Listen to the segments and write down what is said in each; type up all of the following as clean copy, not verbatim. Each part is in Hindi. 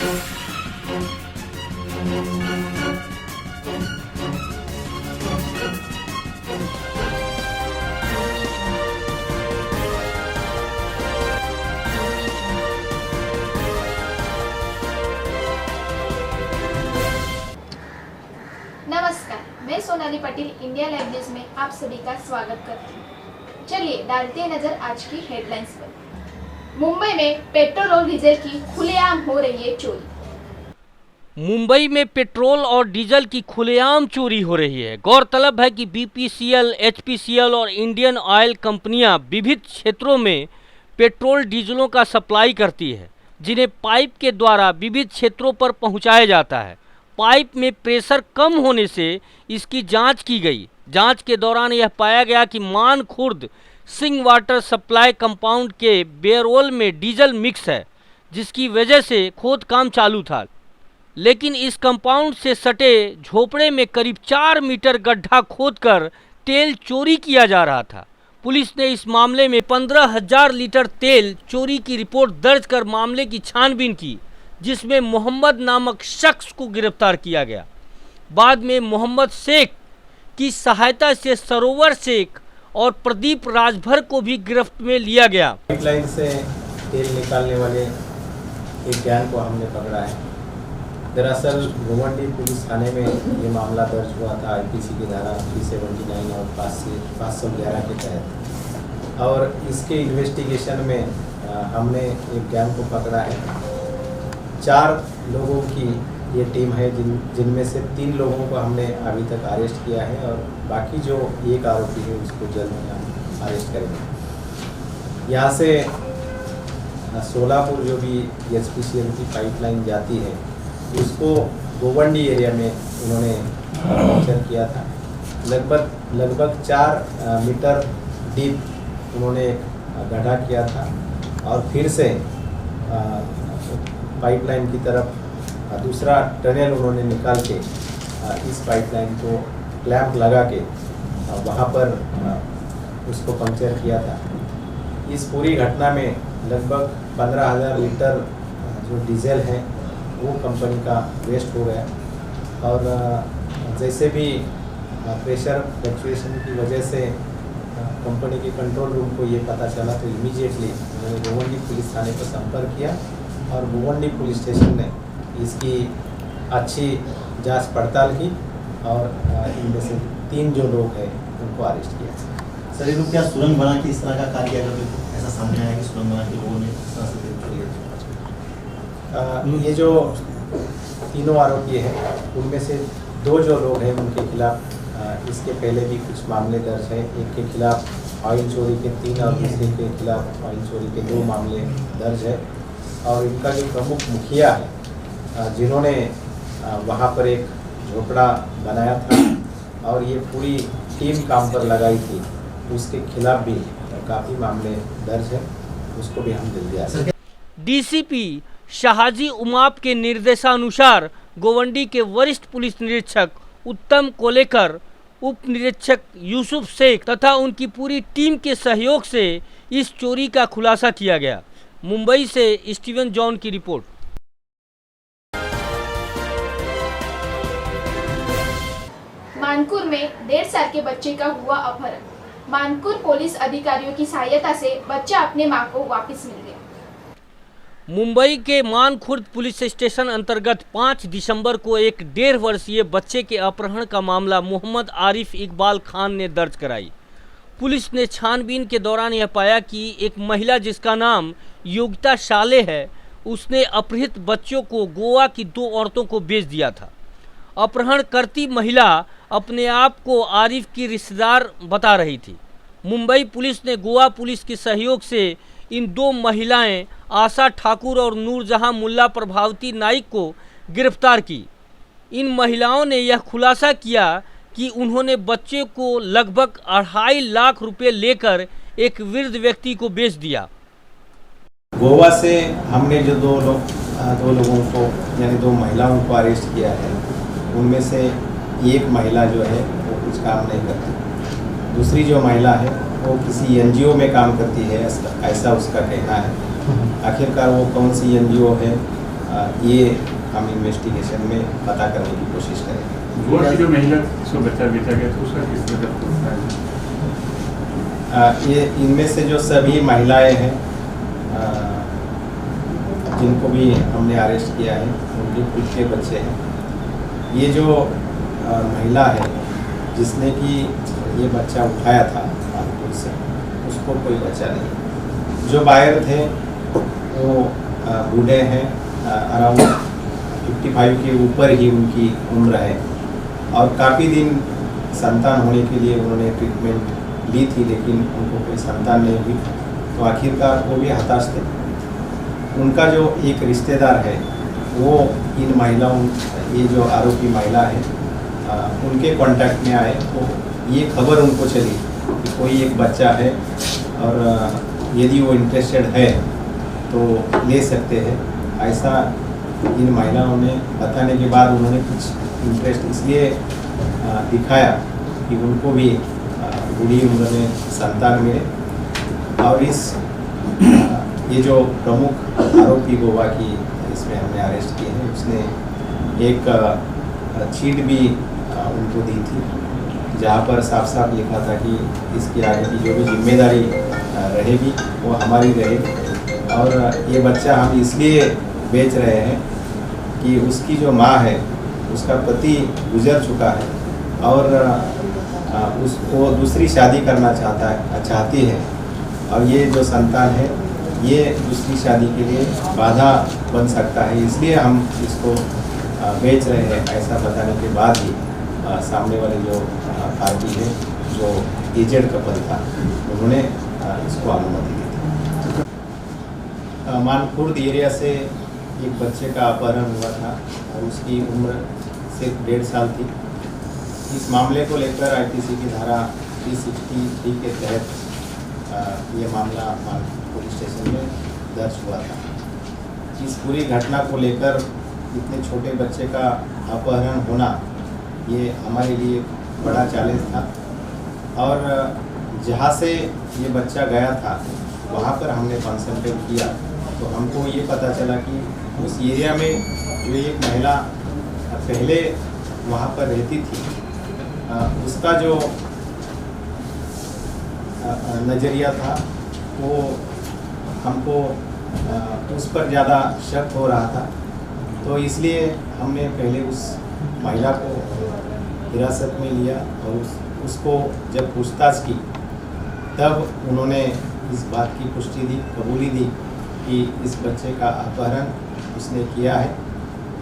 नमस्कार, मैं Sonali Patil India live news में आप सभी का स्वागत करती हूँ। चलिए डालते हैं नजर आज की हेडलाइंस पर। मुंबई में पेट्रोल और डीजल की खुलेआम हो रही है चोरी। मुंबई में पेट्रोल और डीजल की खुलेआम चोरी हो रही है। गौरतलब है कि बीपीसीएल, एचपीसीएल और इंडियन ऑयल कंपनियां विविध क्षेत्रों में पेट्रोल डीजलों का सप्लाई करती है, जिन्हें पाइप के द्वारा विविध क्षेत्रों पर पहुंचाया जाता है। पाइप में प्रेशर कम होने से इसकी जांच की गई। जांच के दौरान यह पाया गया कि Mankhurd Singh water supply compound के बेरोल में डीजल मिक्स है, जिसकी वजह से खोद काम चालू था। लेकिन इस कंपाउंड से सटे झोपड़े में करीब 4 मीटर गड्ढा खोदकर तेल चोरी किया जा रहा था। पुलिस ने इस मामले में 15,000 लीटर तेल चोरी की रिपोर्ट दर्ज कर मामले की छानबीन की, जिसमें मोहम्मद नामक शख्स को गिरफ्तार किया गया। बाद में मोहम्मद शेख की सहायता से सरोवर शेख और प्रदीप राजभर को भी गिरफ्त में लिया गया। पाइपलाइन से तेल निकालने वाले एक गैंग को हमने पकड़ा है। दरअसल गोवंडी पुलिस थाने में ये मामला दर्ज हुआ था आईपीसी की धारा 379 और 511 के तहत, और इसके इन्वेस्टिगेशन में हमने एक गैंग को पकड़ा है। 4 लोगों की ये टीम है, जिनमें से 3 लोगों को हमने अभी तक अरेस्ट किया है, और बाकी जो एक आरोपी है उसको जल्द में हम अरेस्ट करेंगे। यहाँ से सोलापुर जो भी एचपीसीएल की पाइपलाइन जाती है, उसको गोवंडी एरिया में उन्होंने कैप्चर किया था। लगभग 4 मीटर डीप उन्होंने गड्ढा किया था, और फिर से पाइपलाइन की तरफ दूसरा टनल उन्होंने निकाल के इस पाइपलाइन को क्लैंप लगा के वहाँ पर उसको पंक्चर किया था। इस पूरी घटना में लगभग 15,000 लीटर जो डीजल है वो कंपनी का वेस्ट हो गया, और जैसे भी प्रेशर फ्लक्चुएशन की वजह से कंपनी के कंट्रोल रूम को ये पता चला, तो इमीडिएटली उन्होंने गोवंडी पुलिस थाने पर संपर्क किया, और गोवंडी पुलिस स्टेशन ने इसकी अच्छी जांच पड़ताल की, और इनमें से 3 जो लोग हैं उनको अरेस्ट किया। सर, ये लोग क्या सुरंग बना के इस तरह का कार्य किया करते थे? ऐसा सामने आया कि सुरंग बना के लोगों ने इस तरह से ये जो तीनों आरोपी हैं, उनमें से 2 जो लोग हैं उनके खिलाफ इसके पहले भी कुछ मामले दर्ज हैं। एक के खिलाफ ऑयल चोरी के 3 और दूसरे के खिलाफ ऑयल चोरी के 2 मामले दर्ज है। और इनका जो प्रमुख मुखिया है, जिन्होंने वहाँ पर एक झोपड़ा बनाया था और ये पूरी टीम काम पर लगाई थी, उसके खिलाफ भी काफ़ी मामले दर्ज है, उसको भी हम जल्दी आ। डीसीपी शाहजी उमाप के निर्देशानुसार गोवंडी के वरिष्ठ पुलिस निरीक्षक उत्तम कोलेकर, उप निरीक्षक यूसुफ शेख तथा उनकी पूरी टीम के सहयोग से इस चोरी का खुलासा किया गया। मुंबई से स्टीवन जॉन की रिपोर्ट। मानकुर में 1.5 साल के बच्चे का हुआ अपहरण। मानकुर पुलिस अधिकारियों की सहायता से बच्चा अपने मां को वापस मिल गया। मुंबई के मानखुर्द पुलिस स्टेशन अंतर्गत 5 दिसंबर को एक 1.5 वर्षीय बच्चे के अपहरण का मामला मोहम्मद आरिफ इकबाल खान ने दर्ज कराई। पुलिस ने छानबीन के दौरान यह पाया कि एक महिला जिसका नाम योगिता शाले है, उसने अपहृत बच्चों को गोवा की 2 औरतों को बेच दिया था। अपहरण करती महिला अपने आप को आरिफ की रिश्तेदार बता रही थी। मुंबई पुलिस ने गोवा पुलिस के सहयोग से इन 2 महिलाएं आशा ठाकुर और नूरजहां मुल्ला प्रभावती नाइक को गिरफ्तार की। इन महिलाओं ने यह खुलासा किया कि उन्होंने बच्चे को लगभग 2.5 लाख रुपए लेकर एक वृद्ध व्यक्ति को बेच दिया। गोवा से हमने जो 2 लोगों को यानी 2 महिलाओं को अरेस्ट किया है, उनमें से एक महिला जो है वो कुछ काम नहीं करती, दूसरी जो महिला है वो किसी एनजीओ में काम करती है, ऐसा उसका कहना है। आखिरकार वो कौन सी एनजीओ है ये हम इन्वेस्टिगेशन में पता करने की कोशिश करेंगे। गोवा की जो महिला जिसको बच्चा बेचा गया था उसका किस तरह का होता है? ये इनमें से जो सभी महिलाएं हैं जिनको भी हमने अरेस्ट किया है उनके खुद के बच्चे हैं। ये जो महिला है जिसने कि ये बच्चा उठाया था मानपुर से, उसको कोई बच्चा नहीं। जो बायर थे वो बूढ़े हैं, अराउंड 55 के ऊपर ही उनकी उम्र है और काफ़ी दिन संतान होने के लिए उन्होंने ट्रीटमेंट ली थी, लेकिन उनको कोई संतान नहीं हुई, तो आखिरकार वो भी हताश थे। उनका जो एक रिश्तेदार है वो इन महिलाओं, ये जो आरोपी महिला है, उनके कांटेक्ट में आए, तो ये खबर उनको चली कि कोई एक बच्चा है और यदि वो इंटरेस्टेड है तो ले सकते हैं। ऐसा इन महिलाओं ने बताने के बाद उन्होंने कुछ इंटरेस्ट इसलिए दिखाया कि उनको भी बूढ़ी उम्र में संतान मिले। और इस ये जो प्रमुख आरोपी गोवा की इसमें हमने अरेस्ट किए हैं, उसने एक चीट भी उनको दी थी जहाँ पर साफ साफ लिखा था कि इसके आगे की जो भी जिम्मेदारी रहेगी वो हमारी रहेगी और ये बच्चा हम इसलिए बेच रहे हैं कि उसकी जो माँ है उसका पति गुजर चुका है और उसको दूसरी शादी करना चाहती है और ये जो संतान है ये दूसरी शादी के लिए बाधा बन सकता है, इसलिए हम इसको बेच रहे हैं। ऐसा बताने के बाद ही सामने वाले जो पार्टी है, जो एजेड कपल था, उन्होंने इसको अनुमति दी थी। मानखुर्द एरिया से एक बच्चे का अपहरण हुआ था और उसकी उम्र सिर्फ 1.5 साल थी। इस मामले को लेकर IPC की धारा 363 के तहत ये मामला मानखुर्द पुलिस स्टेशन में दर्ज हुआ था। इस पूरी घटना को लेकर इतने छोटे बच्चे का अपहरण होना ये हमारे लिए बड़ा चैलेंज था और जहाँ से ये बच्चा गया था वहाँ पर हमने कंसल्टेट किया तो हमको ये पता चला कि उस एरिया में जो एक महिला पहले वहाँ पर रहती थी, उसका जो नज़रिया था वो हमको उस पर ज़्यादा शक हो रहा था, तो इसलिए हमने पहले उस महिला को हिरासत में लिया और उसको जब पूछताछ की तब उन्होंने इस बात की पुष्टि दी, कबूली दी कि इस बच्चे का अपहरण उसने किया है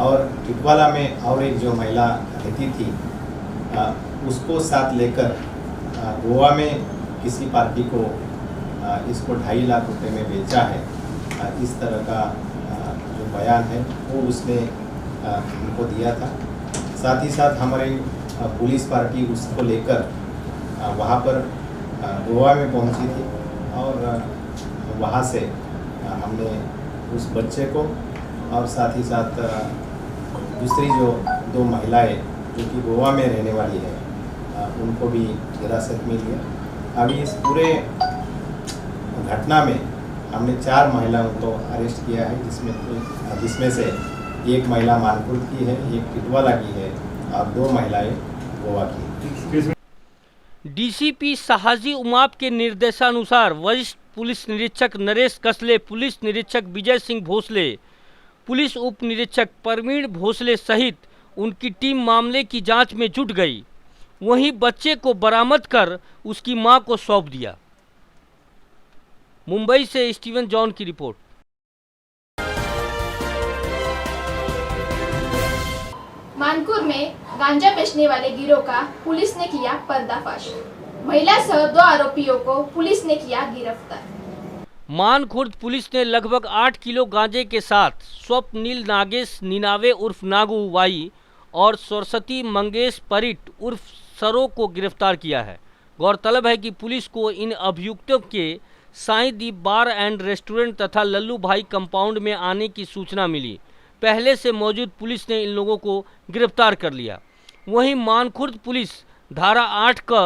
और टिटवाला में और एक जो महिला रहती थी उसको साथ लेकर गोवा में किसी पार्टी को इसको 2.5 लाख रुपए में बेचा है। इस तरह का जो बयान है वो उसने हमको दिया था। साथ ही साथ हमारी पुलिस पार्टी उसको लेकर वहाँ पर गोवा में पहुँची थी और वहाँ से हमने उस बच्चे को और साथ ही साथ दूसरी जो 2 महिलाएं जो कि गोवा में रहने वाली है उनको भी हिरासत में लिया। अभी इस पूरे घटना में हमने 4 महिलाओं को अरेस्ट किया है, जिसमें से एक महिला मानपुर की है, एक टिटवाला की है और 2 महिलाएं गोवा की। डीसीपी साहजी उमाप के निर्देशानुसार वरिष्ठ पुलिस निरीक्षक नरेश कसले, पुलिस निरीक्षक विजय सिंह भोसले, पुलिस उप निरीक्षक परवीन भोसले सहित उनकी टीम मामले की जांच में जुट गई। वहीं बच्चे को बरामद कर उसकी मां को सौंप दिया। मुंबई से स्टीवन जॉन की रिपोर्ट। मानकुर में गांजा बेचने वाले गिरोह का पुलिस ने किया पर्दाफाश। महिला सह 2 आरोपियों को पुलिस ने किया गिरफ्तार। मानखुर्द पुलिस ने लगभग 8 किलो गांजे के साथ स्वप्निल नागेश निनावे उर्फ नागू वाई और सरस्वती मंगेश परिट उर्फ सरो को गिरफ्तार किया है। गौरतलब है कि पुलिस को इन अभियुक्तों के साईं दीप बार एंड रेस्टोरेंट तथा लल्लू भाई कंपाउंड में आने की सूचना मिली। पहले से मौजूद पुलिस ने इन लोगों को गिरफ्तार कर लिया। वहीं मानखुर्द पुलिस धारा 8 का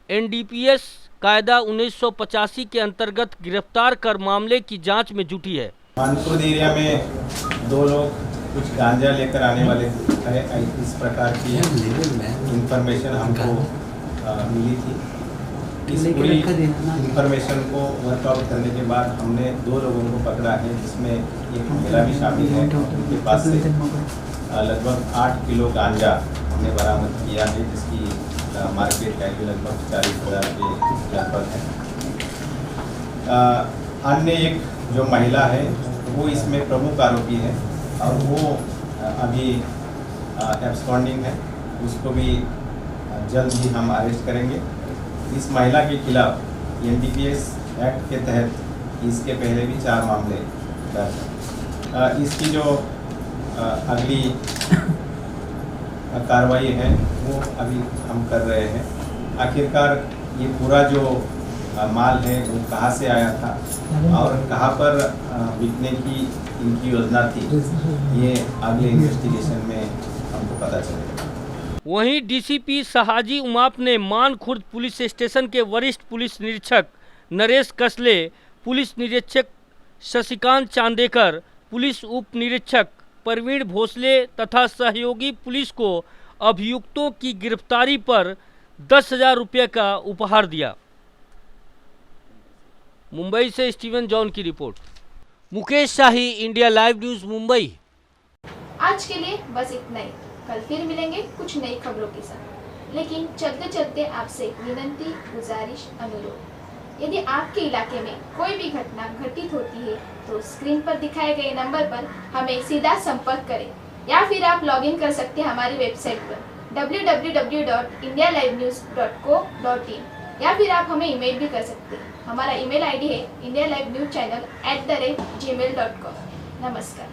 NDPS कायदा 1985 के अंतर्गत गिरफ्तार कर मामले की जांच में जुटी है। मानखुर्द एरिया में दो लोग कुछ गांजा लेकर आने वाले है, इस प्रकार की इंफॉर्मेशन हमको मिली थी। इस पूरी इंफॉर्मेशन को वर्कआउट करने के बाद हमने दो लोगों को पकड़ा है, जिसमें एक महिला भी शामिल है। उनके पास से लगभग 8 किलो गांजा हमने बरामद किया है, जिसकी मार्केट वैल्यू लगभग 40,000 के लगभग है। अन्य एक जो महिला है वो इसमें प्रमुख आरोपी है और वो अभी एब्सकॉन्डिंग है, उसको भी जल्द ही हम अरेस्ट करेंगे। इस महिला के खिलाफ NDPS एक्ट के तहत इसके पहले भी 4 मामले दर्ज हैं। इसकी जो अगली कार्रवाई है वो अभी हम कर रहे हैं। आखिरकार ये पूरा जो माल है वो कहाँ से आया था और कहाँ पर बिकने की इनकी योजना थी, ये अगले इन्वेस्टिगेशन में हमको पता चलेगा। वहीं डीसीपी सहाजी उमाप ने मानखुर्द पुलिस स्टेशन के वरिष्ठ पुलिस निरीक्षक नरेश कसले, पुलिस निरीक्षक शशिकांत चांदेकर, पुलिस उप निरीक्षक प्रवीण भोसले तथा सहयोगी पुलिस को अभियुक्तों की गिरफ्तारी पर 10,000 रुपये का उपहार दिया। मुंबई से स्टीवन जॉन की रिपोर्ट। मुकेश शाही, इंडिया लाइव न्यूज, मुंबई। आज के लिए बस इतना ही। कल फिर मिलेंगे कुछ नई खबरों के साथ, लेकिन चलते चलते आपसे विनंती, गुजारिश, अनुरोध, यदि आपके इलाके में कोई भी घटना घटित होती है तो स्क्रीन पर दिखाए गए नंबर पर हमें सीधा संपर्क करें या फिर आप लॉगिन कर सकते हैं हमारी वेबसाइट पर www.indialivenews.co.in या फिर आप हमें ईमेल भी कर सकते हैं। हमारा ईमेल आईडी है indialiveNewsChannel@gmail.com। नमस्कार।